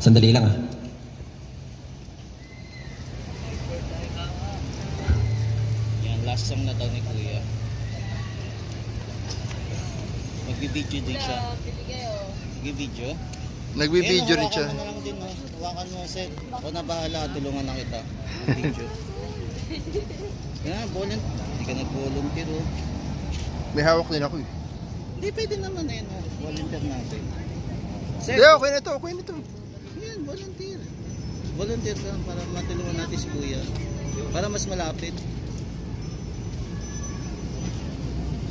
Sandali lang ah. Yan, last song na daw ni Kuya. Magbibideo din siya. Magbibideo? Nagbibideo rin siya. Hawakan mo na lang din, no? Hawakan mo, Seth. Ako na bahala, tulungan na kita. Video. Yan, hindi ka nag-volunteer, oh. May hawak din ako eh. Hindi, pwede naman na yun, oh. Volunteer natin. Seth, Hindi, okay na to, okay na to. yan, volunteer. Volunteer ka para matulungan natin si Kuya. Para mas malapit.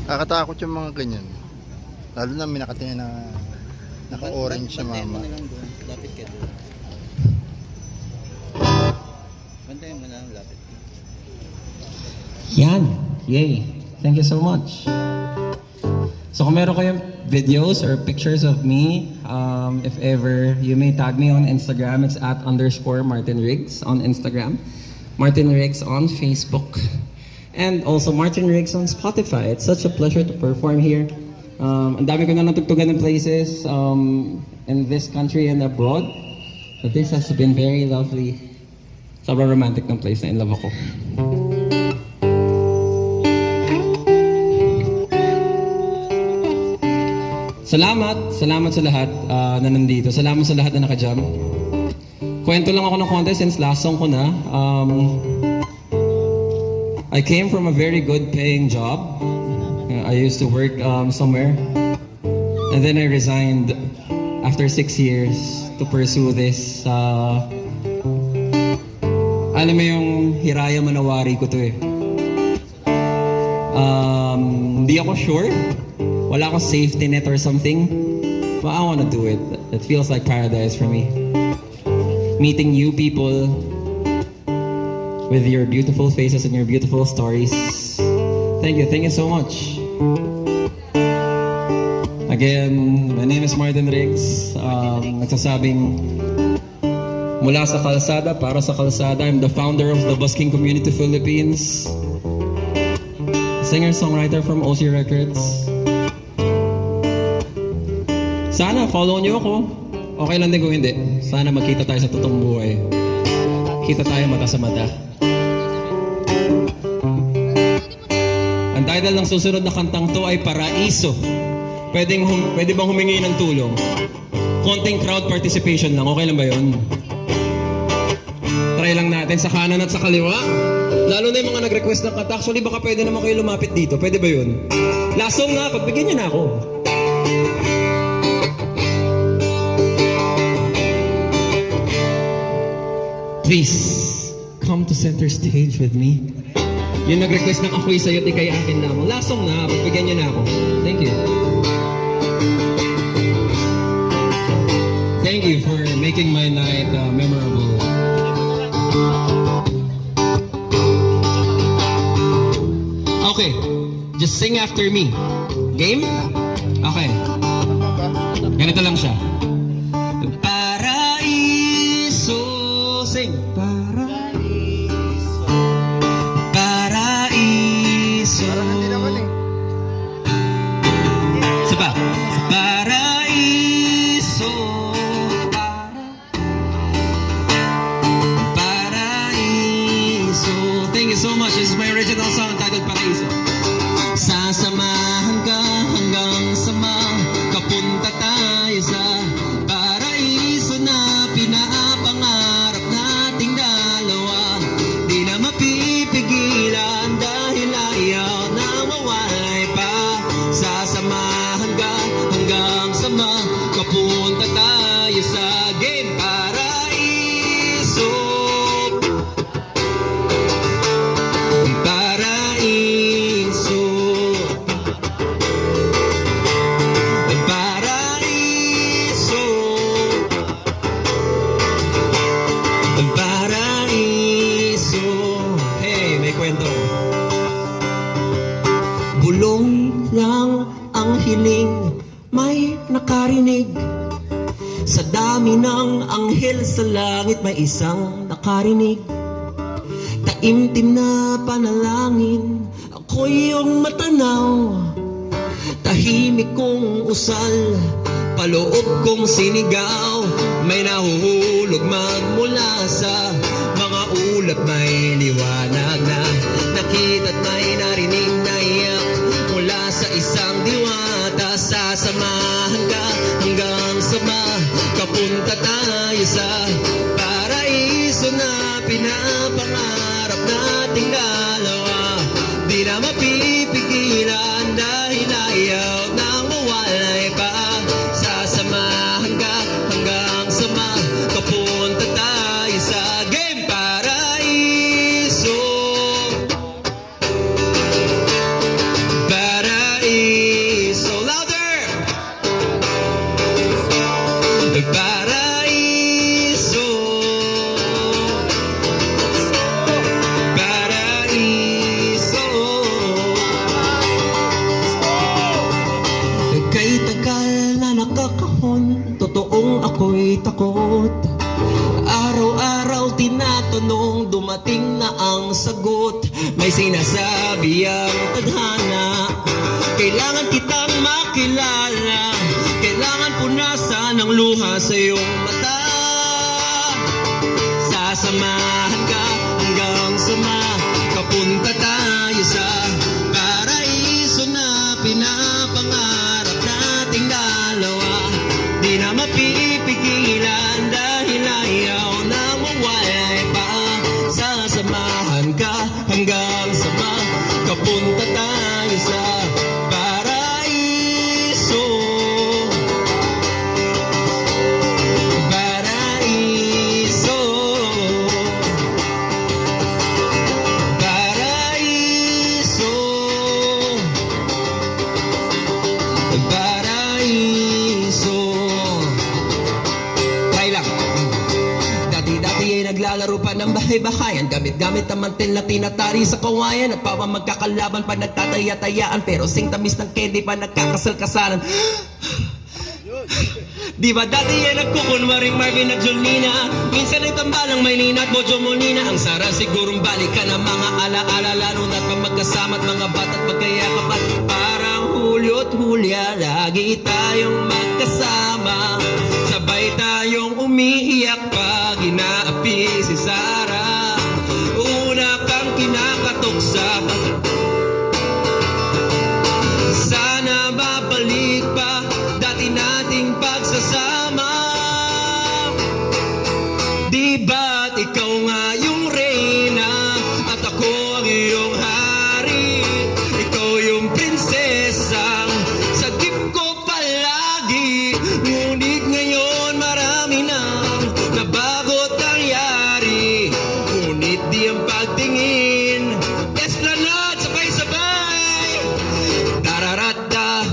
Nakakatakot yung mga ganyan. Lalo na may nakatingin na naka-orange sa Bantayan mo mama. na lang doon. Lapit ka doon. Bantayan mo na lang, lapit ka. Yan. Yay. Thank you so much. So kung meron kayong videos or pictures of me, if ever, you may tag me on Instagram. It's @_Martin Riggs on Instagram. Martin Riggs on Facebook. And also Martin Riggs on Spotify. It's such a pleasure to perform here. Ang dami ko na natugtugan ng places in this country and abroad. So this has been very lovely. Sobrang romantic ng place na in love ako. Salamat sa lahat na nandito. Salamat sa lahat na nakajam. Kwento lang ako ng konti since last song ko na. I came from a very good paying job. I used to work somewhere. And then I resigned after 6 years to pursue this. Alam mo yung Hiraya Manawari ko to eh. Hindi ako sure. Wala akong safety net or something. But I wanna do it. It feels like paradise for me. Meeting you people with your beautiful faces and your beautiful stories. Thank you so much. Again, my name is Martin Riggs. Nagsasabing mula sa kalsada, para sa kalsada. I'm the founder of the Busking Community Philippines. Singer-songwriter from OC Records. Sana follow niyo ako. Okay lang din kung hindi. Sana magkita tayo sa totoong buhay. Kita tayo mata sa mata. Ang title ng susunod na kantang to ay Paraiso. Pwede bang humingi ng tulong? Konting crowd participation lang. Okay lang ba yun? Try lang natin sa kanan at sa kaliwa. Lalo na yung mga nag-request ng kanta. Actually, baka pwede naman kayo lumapit dito. Pwede ba yun? Last song nga, pagbigyan nyo na ako. Please, come to center stage with me. Yung nag-request ng ako'y sa'yo at ikay akin lamang. Last song na, pagbigyan nyo na ako. Thank you. Thank you for making my night memorable. Okay, just sing after me. Game? Okay. Ganito lang siya. Paraiso, sing. Paraiso. Paraiso. Parang hindi naman eh. Isa pa. Paraiso. Paraiso. Thank you so much. This is my original song titled Paraiso. Sasamahan ka hanggang sa makapunta tayo sa paraiso na pinapangarap nating dalawa. Di na mapipigilan dahil ayaw na mawalay pa. Sasamahan ka hanggang sa makapunta tayo sa game paraiso. Paraiso. Paraiso. Paraiso. Hey, may kwento. Bulong lang ang hiling, may nakarinig. Sa dami ng anghel sa langit, may isang nakarinig. Taimtim na panalangin, ako'y iyong matanaw. Tahimik kong usal, paloob kong sinigaw. may nahuhulog magmula sa mga ulap, may liwanag na nakita't may narinig na iyak mula sa isang diwata. Sasamahan ka hanggang sa makapunta tayo sa paraiso na pinapangarap nating dalawa. Di na mapipigilan dahil ayaw nang mawalay pa. Sasamahan ka hanggang sa makapunta tayo sa game paraiso. Paraiso, louder! Paraiso. Paraiso. Kay tagal na nakakahon, totoong ako'y takot. Araw-araw tinatanong, dumating na ang sagot. May sinasabi ang tadhana, kailangan kitang makilala. Kailangan punasan ng luha sa iyong mata. Sasamahan ka hanggang sa makapunta tayo sa paraiso na pinapangarap nating dalawa. Di na mapipigilan dahil ayaw na mawalay pa. Sasamahan ka hanggang sa makapunta tayo sa paraiso. Paraiso. Paraiso. Paraiso. Try lang. Dati-dati ay naglalaro pa ng bahay-bahayan, gamit-gamit ang mantel na tinatari sa kawayan. At pawa magkakalaban pa nagtataya-tayaan, pero sing tamis ng candy pa nagkakasal-kasalan. Di ba dati yan nagkukunwaring Marvin at Jolina? Minsan ay tambalang Maylina at Bojo Molina. Ang sara sigurong balikan ang mga ala-ala, lalo na't pag magkasama at mga bata't magkayakap. At parang Hulyo at Hulya, lagi tayong magkasama. Sabay tayong umiiyak pag inaapi si Sarah. Una kang kinakatok sa sana babalik pa dati nating pagsasama. Di ba't ikaw nga yung reyna at ako ang iyong hari? Ikaw yung prinsesang sagip ko palagi. Ngunit ngayon marami nang nabago't nangyari. Ngunit di ang pagtingin, Esplanade sabay-sabay. Tararata.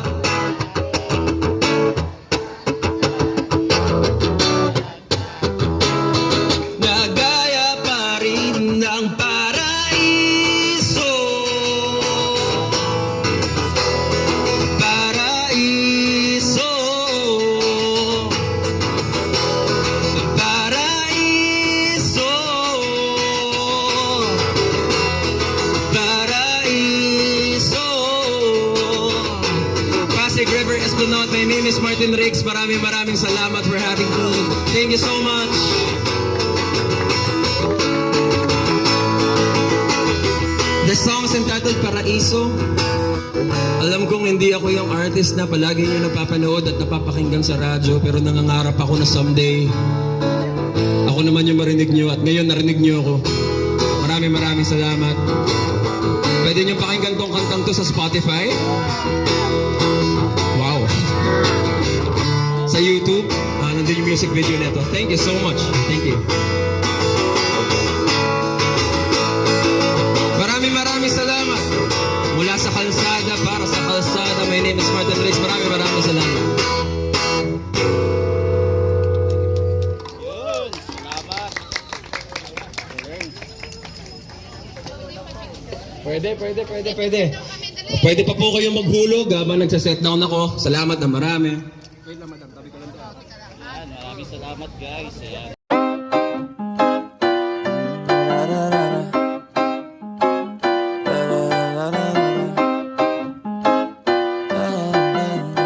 Nagaya pa rin ng paraiso. Paraiso. Paraiso. Paraiso. Pasig River Esplanade, my name is Martin Riggs. Maraming salamat for having me. Thank you so much. The song is entitled Paraiso. Alam kong hindi ako yung artist na palagi nyo napapanood at napapakinggan sa radyo, pero nangangarap ako na someday ako naman yung marinig nyo, at ngayon narinig nyo ako. Maraming salamat. Pwede nyo pakinggan tong kantang to sa Spotify. Wow. Sa YouTube, nandun yung music video nito. Thank you so much. Thank you. Maraming salamat. Mula sa kalsada, para sa kalsada. My name is Martin Riggs. Maraming salamat. Yun, salamat. Pwede. Pwede pa po kayong maghulog habang nagsaset down ako. Salamat na marami. Yan, maraming salamat guys. Ayan.